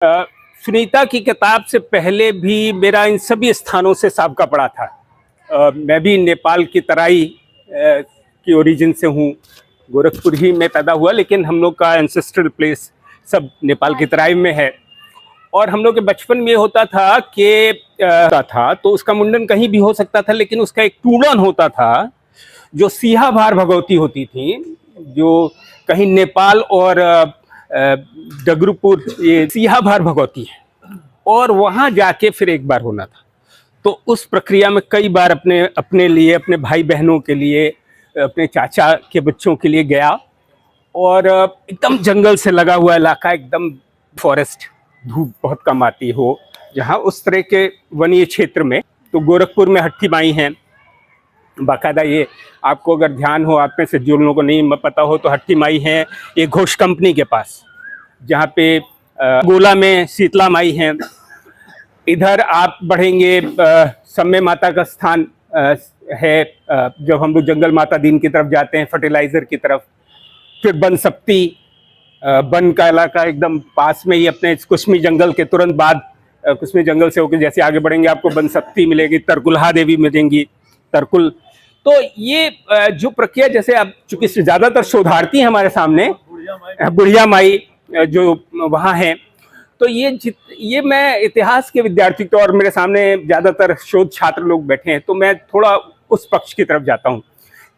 सुनीता की किताब से पहले भी मेरा इन सभी स्थानों से साबका पड़ा था। मैं भी नेपाल की तराई की ओरिजिन से हूँ। गोरखपुर ही में पैदा हुआ, लेकिन हम लोग का एंसेस्ट्रल प्लेस सब नेपाल की तराई में है। और हम लोग के बचपन में होता था कि तो उसका मुंडन कहीं भी हो सकता था, लेकिन उसका एक टूडन होता था जो सिहा भार भगवती होती थी, जो कहीं नेपाल और डगरूपुर, ये सिहा भार भगवती है, और वहाँ जाके फिर एक बार होना था। तो उस प्रक्रिया में कई बार अपने लिए, अपने भाई बहनों के लिए, अपने चाचा के बच्चों के लिए गया। और एकदम जंगल से लगा हुआ इलाका, एकदम फॉरेस्ट, धूप बहुत कम आती हो जहाँ, उस तरह के वनीय क्षेत्र में। तो गोरखपुर में हट्टी माई हैं, बाकायदा। ये आपको अगर ध्यान हो, आप में से जो लोगों को नहीं पता हो, तो हट्टी माई हैं ये घोष कंपनी के पास, जहाँ पे गोला में शीतला माई हैं। इधर आप बढ़ेंगे, सम्मे माता का स्थान है, जब हम लोग जंगल माता दीन की तरफ जाते हैं, फर्टिलाइजर की तरफ। फिर बन सप्ती, बन का इलाका एकदम पास में ही, अपने कुश्मी जंगल के तुरंत बाद, कुश्मी जंगल से होकर जैसे आगे बढ़ेंगे आपको बन सप्ती मिलेगी, तरकुलहा देवी मिलेंगी, तरकुल। तो ये जो प्रक्रिया, जैसे आप चूंकि ज्यादातर शोधार्थी हमारे सामने, बुढ़िया माई जो वहाँ हैं, तो ये मैं इतिहास के विद्यार्थी तो, और मेरे सामने ज्यादातर शोध छात्र लोग बैठे हैं, तो मैं थोड़ा उस पक्ष की तरफ जाता हूँ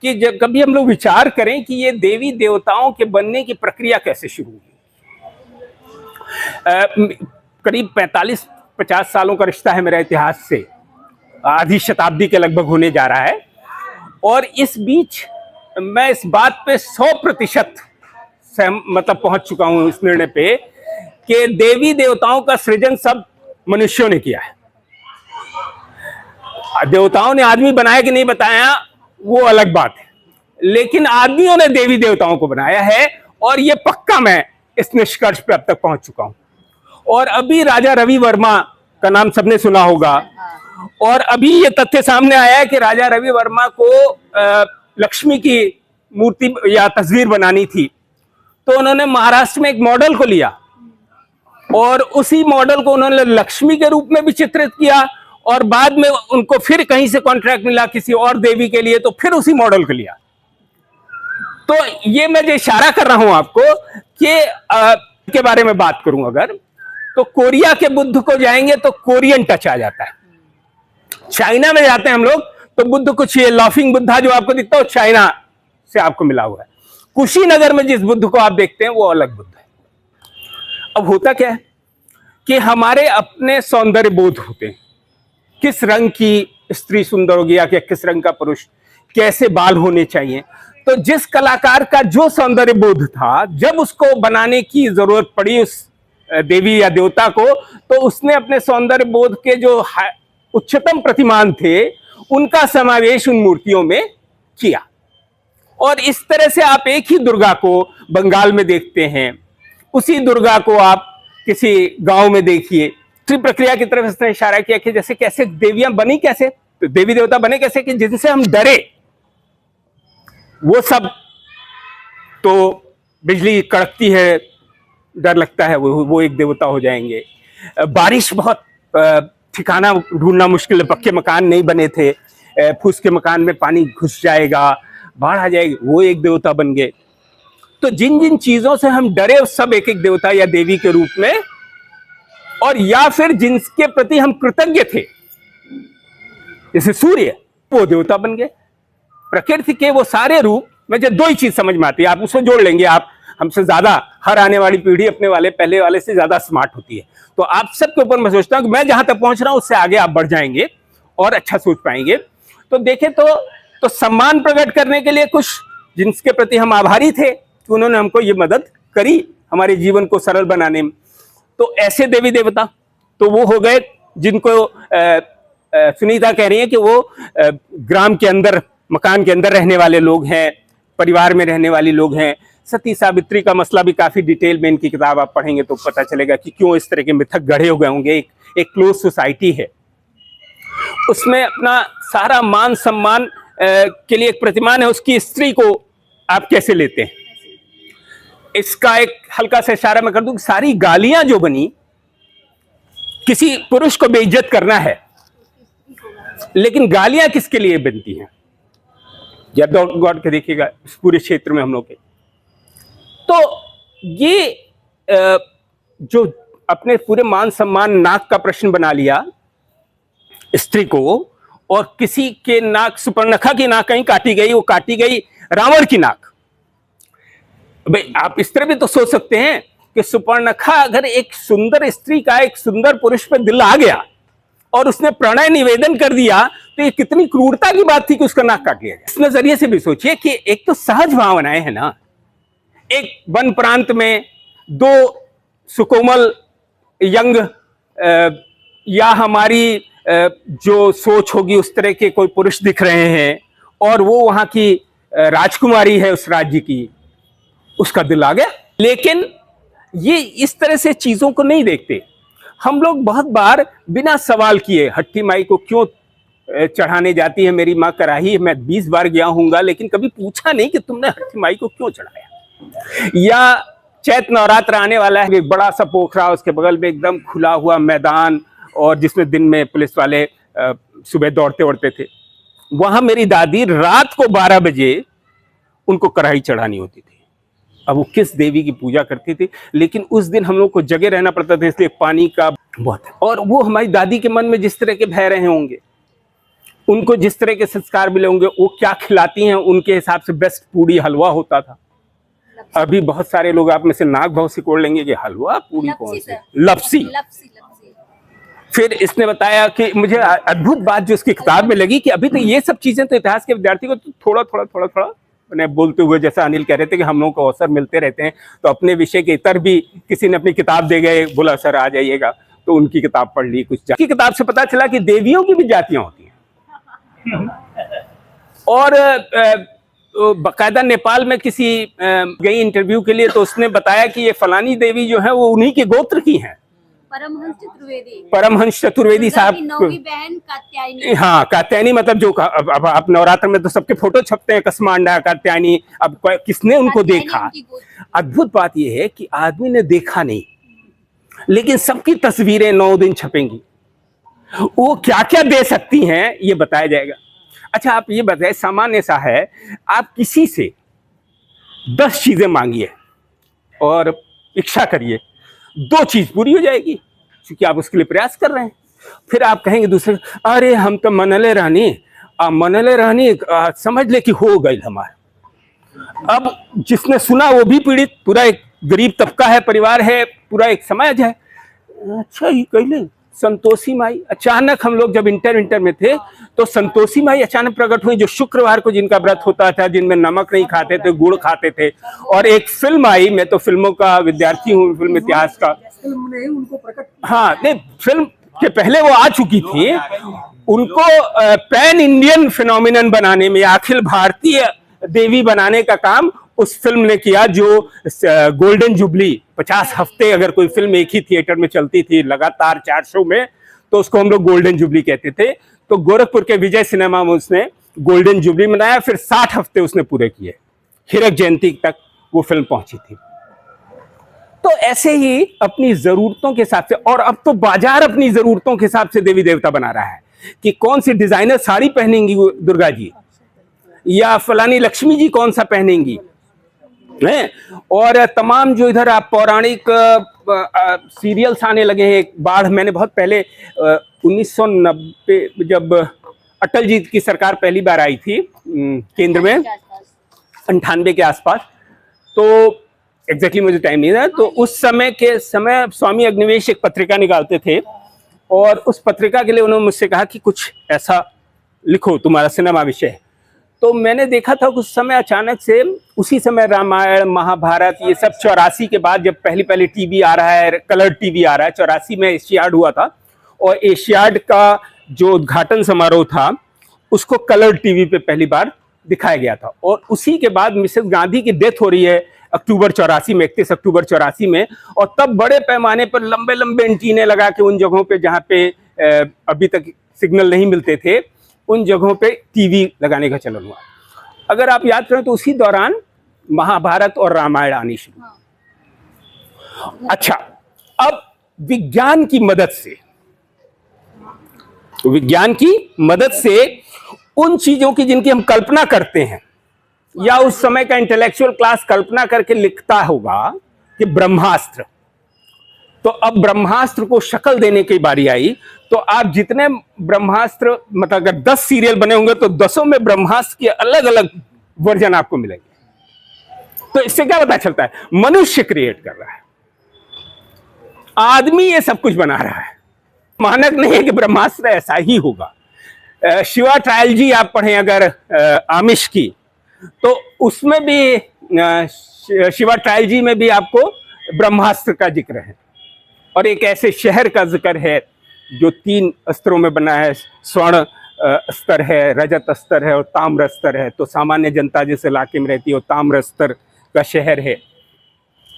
कि जब कभी हम लोग विचार करें कि ये देवी देवताओं के बनने की प्रक्रिया कैसे शुरू हुई। करीब 45-50 सालों का रिश्ता है मेरा इतिहास से, आधी शताब्दी के लगभग होने जा रहा है। और इस बीच मैं इस बात पे 100% मतलब पहुंच चुका हूं इस निर्णय पे कि देवी देवताओं का सृजन सब मनुष्यों ने किया है। देवताओं ने आदमी बनाया कि नहीं बताया, वो अलग बात है, लेकिन आदमियों ने देवी देवताओं को बनाया है। और ये पक्का मैं इस निष्कर्ष पे अब तक पहुंच चुका हूं। और अभी राजा रवि वर्मा का नाम सबने सुना होगा, और अभी ये तथ्य सामने आया है कि राजा रवि वर्मा को लक्ष्मी की मूर्ति या तस्वीर बनानी थी, तो उन्होंने महाराष्ट्र में एक मॉडल को लिया और उसी मॉडल को उन्होंने लक्ष्मी के रूप में भी चित्रित किया, और बाद में उनको फिर कहीं से कॉन्ट्रैक्ट मिला किसी और देवी के लिए, तो फिर उसी मॉडल को लिया। तो ये मैं जो इशारा कर रहा हूं आपको कि के बारे में बात करूं अगर, तो कोरिया के बुद्ध को जाएंगे तो कोरियन टच आ जाता है। चाइना में जाते हैं हम लोग तो बुद्ध कुछ, ये लाफिंग बुद्धा जो आपको दिखता है, चाइना से आपको मिला हुआ है। कुशीनगर में जिस बुद्ध को आप देखते हैं वो अलग बुद्ध है। अब होता क्या है कि हमारे अपने सौंदर्य बोध होते हैं, किस रंग की स्त्री सुंदर होगी या किस रंग का पुरुष, कैसे बाल होने चाहिए। तो जिस कलाकार का जो सौंदर्य बोध था, जब उसको बनाने की जरूरत पड़ी उस देवी या देवता को, तो उसने अपने सौंदर्य बोध के जो उच्चतम प्रतिमान थे उनका समावेश उन मूर्तियों में किया। और इस तरह से आप एक ही दुर्गा को बंगाल में देखते हैं, उसी दुर्गा को आप किसी गांव में देखिए। इसी प्रक्रिया की तरफ इसने इशारा किया कि जैसे कैसे देवियां बनी, कैसे तो देवी देवता बने कैसे, कि जिनसे हम डरे वो सब, तो बिजली कड़कती है डर लगता है, वो एक देवता हो जाएंगे। बारिश बहुत ठिकाना ढूंढना मुश्किल है, पक्के मकान नहीं बने थे, फूस के मकान में पानी घुस जाएगा, बाढ़ आ जाएगी, वो एक देवता बन गए। तो जिन जिन चीजों से हम डरे सब एक एक देवता या देवी के रूप में, और या फिर जिनके प्रति हम कृतज्ञ थे, जैसे सूर्य, वो देवता बन गए। प्रकृति के वो सारे रूप में जो दो ही चीज समझ में आती है, आप उसको जोड़ लेंगे, आप हमसे ज्यादा, हर आने वाली पीढ़ी अपने वाले पहले वाले से ज्यादा स्मार्ट होती है। तो आप सबके ऊपर मैं सोचता हूं कि मैं जहां तक पहुंच रहा हूं उससे आगे आप बढ़ जाएंगे और अच्छा सोच पाएंगे। तो देखें तो सम्मान प्रकट करने के लिए कुछ जिनके प्रति हम आभारी थे कि उन्होंने हमको ये मदद करी हमारे जीवन को सरल बनाने में, तो ऐसे देवी देवता तो वो हो गए जिनको सुनीता कह रही है कि वो ग्राम के अंदर, मकान के अंदर रहने वाले लोग हैं, परिवार में रहने वाली लोग हैं। सती सावित्री का मसला भी काफी डिटेल में इनकी किताब आप पढ़ेंगे तो पता चलेगा कि क्यों इस तरह के मिथक गढ़े हो गए होंगे। एक क्लोज सोसाइटी है, उसमें अपना सारा मान सम्मान के लिए एक प्रतिमान है, उसकी स्त्री को आप कैसे लेते हैं। इसका एक हल्का सा इशारा मैं कर दूं कि सारी गालियां जो बनी किसी पुरुष को बेइज्जत करना है, लेकिन गालियां किसके लिए बनती हैं? जब गॉड के देखिएगा इस पूरे क्षेत्र में हम लोग के, तो ये जो अपने पूरे मान सम्मान नाक का प्रश्न बना लिया स्त्री को, और किसी के नाक, सुपर्णखा की नाक कहीं काटी गई, वो काटी गई रावण की नाक। भाई आप इस तरह भी तो सोच सकते हैं कि सुपर्णखा अगर एक सुंदर स्त्री का एक सुंदर पुरुष पे दिल आ गया और उसने प्रणय निवेदन कर दिया, तो ये कितनी क्रूरता की बात थी कि उसका नाक काट लिया जाए। इस नजरिए से भी सोचिए कि एक तो सहज भावनाएं है ना, एक वन प्रांत में दो सुकोमल यंग या हमारी जो सोच होगी उस तरह के कोई पुरुष दिख रहे हैं, और वो वहां की राजकुमारी है उस राज्य की, उसका दिल आ गया। लेकिन ये इस तरह से चीजों को नहीं देखते हम लोग। बहुत बार बिना सवाल किए हट्टी माई को क्यों चढ़ाने जाती है मेरी माँ कराही, मैं 20 बार गया हूँगा, लेकिन कभी पूछा नहीं कि तुमने हट्टी माई को क्यों चढ़ाया। या चैत नवरात्र आने वाला है, एक बड़ा सा पोखरा, उसके बगल में एकदम खुला हुआ मैदान, और जिसमें दिन में पुलिस वाले सुबह दौड़ते उड़ते थे, वहां मेरी दादी रात को 12 बजे उनको कढ़ाई चढ़ानी होती थी। अब वो किस देवी की पूजा करती थी, लेकिन उस दिन हम लोग को जगे रहना पड़ता था, इसलिए पानी का बहुत है। और वो हमारी दादी के मन में जिस तरह के भय रहे होंगे, उनको जिस तरह के संस्कार मिले होंगे, वो क्या खिलाती हैं उनके हिसाब से बेस्ट पूड़ी हलवा होता था। अभी बहुत सारे लोग आप में से नाक भाव सिकोड़ लेंगे कि हलवा पूड़ी कौन सी, लपसी। फिर इसने बताया कि मुझे अद्भुत बात जो उसकी किताब में लगी कि अभी तो ये सब चीजें तो इतिहास के विद्यार्थी को तो थोड़ा थोड़ा मैंने बोलते हुए, जैसा अनिल कह रहे थे कि हम लोगों को अवसर मिलते रहते हैं, तो अपने विषय के इतर भी किसी ने अपनी किताब दे गए, बोला सर आ जाइएगा, तो उनकी किताब पढ़ ली। कुछ की किताब से पता चला कि देवियों की भी जातियां होती हैं। और बाकायदा नेपाल में किसी गई इंटरव्यू के लिए, तो उसने बताया कि ये फलानी देवी जो है वो उन्हीं के गोत्र की हैं, परमहंस चतुर्वेदी साहब, बहन कात्यायनी। हाँ कात्यायनी, मतलब जो अब आप नवरात्र में तो सबके फोटो छपते हैं, कसमांडा, कात्यायनी, अब किसने उनको देखा। अद्भुत बात यह है कि आदमी ने देखा नहीं, लेकिन सबकी तस्वीरें 9 दिन छपेंगी। वो क्या क्या दे सकती हैं ये बताया जाएगा। अच्छा आप ये बताइए, सामान्य सा है, आप किसी से 10 चीजें मांगिए और इच्छा करिए, 2 चीज पूरी हो जाएगी क्योंकि आप उसके लिए प्रयास कर रहे हैं। फिर आप कहेंगे दूसरे, अरे हम तो मनले रहनी, समझ ले कि हो गई हमारा। अब जिसने सुना वो भी पीड़ित, पूरा एक गरीब तबका है, परिवार है, पूरा एक समाज है। अच्छा ही कहले संतोषी माई, अचानक हम लोग जब इंटर में थे तो संतोषी माई अचानक प्रकट हुई, जो शुक्रवार को जिनका व्रत होता था, जिनमें नमक नहीं खाते थे, गुड़ खाते थे। और एक फिल्म आई, मैं तो फिल्मों का विद्यार्थी हूँ, फिल्म इतिहास का, उनको प्रकट, हाँ नहीं, फिल्म के पहले वो आ चुकी थी, उनको पैन इंडियन फिनोमिनन बनाने में, अखिल भारतीय देवी बनाने का काम उस फिल्म ने किया, जो गोल्डन जुबली 50 हफ्ते अगर कोई फिल्म एक ही थिएटर में चलती थी लगातार 4 शो में, तो उसको हम लोग गोल्डन जुबली कहते थे। तो गोरखपुर के विजय सिनेमा में उसने गोल्डन जुबली मनाया, फिर 60 हफ्ते उसने पूरे किए, हीरक जयंती तक वो फिल्म पहुंची थी। तो ऐसे ही अपनी जरूरतों के हिसाब से, और अब तो बाजार अपनी जरूरतों के हिसाब से देवी देवता बना रहा है कि कौन सी डिजाइनर साड़ी पहनेंगी दुर्गा जी, या फलानी लक्ष्मी जी कौन सा पहनेंगी है। और तमाम जो इधर आप पौराणिक सीरियल्स आने लगे हैं। बाढ़, मैंने बहुत पहले 1990 जब अटल जी की सरकार पहली बार आई थी केंद्र में, 98 के आसपास, तो एग्जैक्टली मुझे टाइम नहीं था, तो उस समय स्वामी अग्निवेश एक पत्रिका निकालते थे, और उस पत्रिका के लिए उन्होंने मुझसे कहा कि कुछ ऐसा लिखो, तुम्हारा सिनेमा विषय है। तो मैंने देखा था कुछ समय अचानक से, उसी समय रामायण महाभारत ये सब 84 के बाद जब पहली टीवी आ रहा है, कलर टीवी आ रहा है, 84 में एशियाड हुआ था, और एशियाड का जो उद्घाटन समारोह था उसको कलर टीवी पे पहली बार दिखाया गया था। और उसी के बाद मिसेस गांधी की डेथ हो रही है अक्टूबर 84 में, 31 अक्टूबर 84 में, और तब बड़े पैमाने पर लंबे लंबे एंटीने लगा के उन जगहों पे जहाँ पे अभी तक सिग्नल नहीं मिलते थे, उन जगहों पे टीवी लगाने का चलन हुआ। अगर आप याद करें तो उसी दौरान महाभारत और रामायण आनी शुरू। अच्छा, अब विज्ञान की मदद से तो विज्ञान की मदद से उन चीजों की जिनकी हम कल्पना करते हैं, या उस समय का इंटेलेक्चुअल क्लास कल्पना करके लिखता होगा कि ब्रह्मास्त्र, तो अब ब्रह्मास्त्र को शक्ल देने की बारी आई, तो आप जितने ब्रह्मास्त्र, मतलब अगर 10 सीरियल बने होंगे तो 10 में ब्रह्मास्त्र के अलग अलग वर्जन आपको मिलेंगे। तो इससे क्या पता चलता है? मनुष्य क्रिएट कर रहा है, आदमी ये सब कुछ बना रहा है। मानक नहीं है कि ब्रह्मास्त्र ऐसा ही होगा। शिवा ट्रायलजी आप पढ़ें अगर आमिश की, तो उसमें भी शिवा ट्रायलजी में भी आपको ब्रह्मास्त्र का जिक्र है, और एक ऐसे शहर का जिक्र है जो 3 स्तरों में बना है। स्वर्ण स्तर है, रजत स्तर है और ताम्र स्तर है। तो सामान्य जनता जिस इलाके में रहती है वो ताम्र स्तर का शहर है।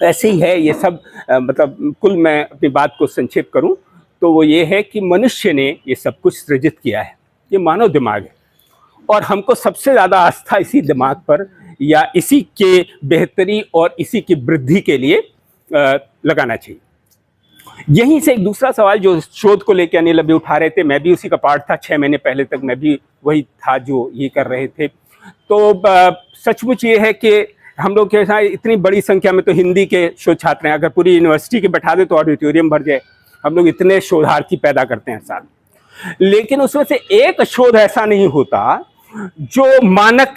ऐसे ही है ये सब। मतलब कुल मैं अपनी बात को संक्षेप करूं तो वो ये है कि मनुष्य ने ये सब कुछ सृजित किया है, ये मानव दिमाग है, और हमको सबसे ज़्यादा आस्था इसी दिमाग पर या इसी के बेहतरी और इसी की वृद्धि के लिए लगाना चाहिए। यहीं से एक दूसरा सवाल जो शोध को लेकर अनिल अभी उठा रहे थे, मैं भी उसी का पार्ट था। 6 महीने पहले तक मैं भी वही था जो ये कर रहे थे। तो सचमुच ये है कि हम लोग के साथ इतनी बड़ी संख्या में तो हिंदी के शोध छात्र हैं। अगर पूरी यूनिवर्सिटी के बैठा दे तो ऑडिटोरियम भर जाए। हम लोग इतने शोधार्थी पैदा करते हैं साल, लेकिन उसमें से एक शोध ऐसा नहीं होता जो मानक,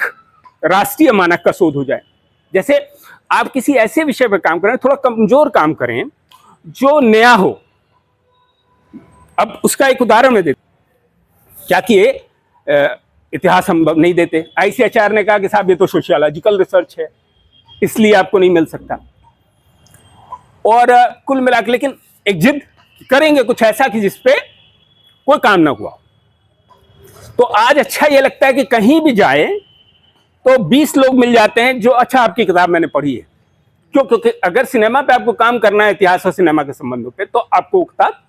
राष्ट्रीय मानक का शोध हो जाए। जैसे आप किसी ऐसे विषय पर काम करें, थोड़ा कमजोर काम करें जो नया हो। अब उसका एक उदाहरण मैं देता हूं। क्या किए, इतिहास हम नहीं देते। ICHR ने कहा कि साहब ये तो सोशियोलॉजिकल रिसर्च है, इसलिए आपको नहीं मिल सकता। और कुल मिलाकर लेकिन एक जिद करेंगे कुछ ऐसा कि जिसपे कोई काम ना हुआ। तो आज अच्छा ये लगता है कि कहीं भी जाए तो 20 लोग मिल जाते हैं जो अच्छा आपकी किताब मैंने पढ़ी है। क्यों? क्योंकि अगर सिनेमा पे आपको काम करना है, इतिहास और सिनेमा के संबंधों पे, तो आपको किताब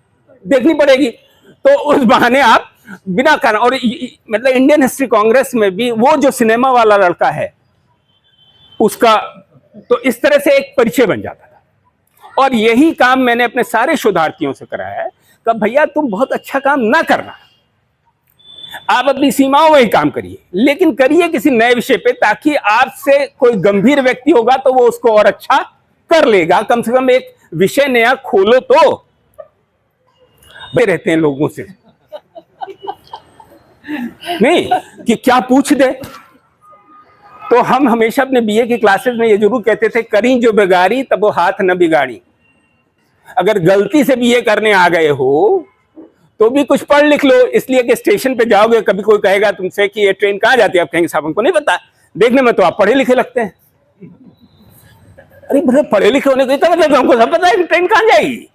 देखनी पड़ेगी। तो उस बहाने आप बिना कारण, और मतलब इंडियन हिस्ट्री कांग्रेस में भी वो जो सिनेमा वाला लड़का है उसका तो इस तरह से एक परिचय बन जाता था। और यही काम मैंने अपने सारे शोधार्थियों से कराया है कि भैया तुम बहुत अच्छा काम ना करना, आप अपनी सीमाओं में ही काम करिए, लेकिन करिए किसी नए विषय पे, ताकि आपसे कोई गंभीर व्यक्ति होगा तो वो उसको और अच्छा कर लेगा। कम से कम एक विषय नया खोलो तो। वे रहते हैं लोगों से नहीं कि क्या पूछ दे। तो हम हमेशा अपने BA की क्लासेस में ये जरूर कहते थे, करी जो बिगाड़ी तब वो हाथ न बिगाड़ी। अगर गलती से BA करने आ गए हो तो भी कुछ पढ़ लिख लो, इसलिए कि स्टेशन पे जाओगे, कभी कोई कहेगा तुमसे कि ये ट्रेन कहाँ जाती है, आप कहेंगे साहब हमको नहीं पता, देखने में तो आप पढ़े लिखे लगते हैं। अरे मतलब पढ़े लिखे होने को मतलब हमको सब पता है कि ट्रेन कहाँ जाएगी।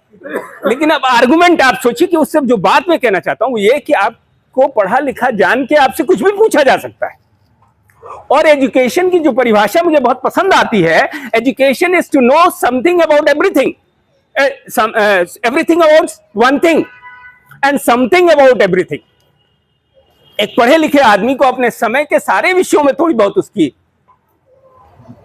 लेकिन अब आर्गुमेंट आप सोचिए कि उससे जो बात मैं कहना चाहता हूं ये कि आपको पढ़ा लिखा जान के आपसे कुछ भी पूछा जा सकता है। और एजुकेशन की जो परिभाषा मुझे बहुत पसंद आती है, education is to know something about everything, everything about one thing and something about everything. एक पढ़े लिखे आदमी को अपने समय के सारे विषयों में थोड़ी बहुत उसकी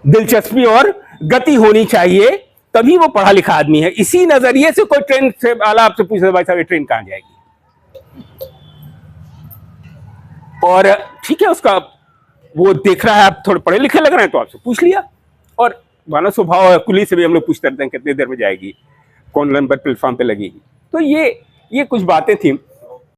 दिलचस्पी और गति होनी चाहिए, तभी वो पढ़ा लिखा आदमी है। इसी नजरिए से कोई ट्रेन से वाला आपसे पूछे भाई साहब ये ट्रेन कहां जाएगी, और ठीक है उसका वो देख रहा है आप थोड़े पढ़े लिखे लग रहे हैं तो आपसे पूछ लिया। और मानव स्वभाव है, कुली से भी हम लोग पूछते रहते हैं कितनी देर में जाएगी, कौन नंबर प्लेटफॉर्म पे लगेगी। तो ये कुछ बातें थी।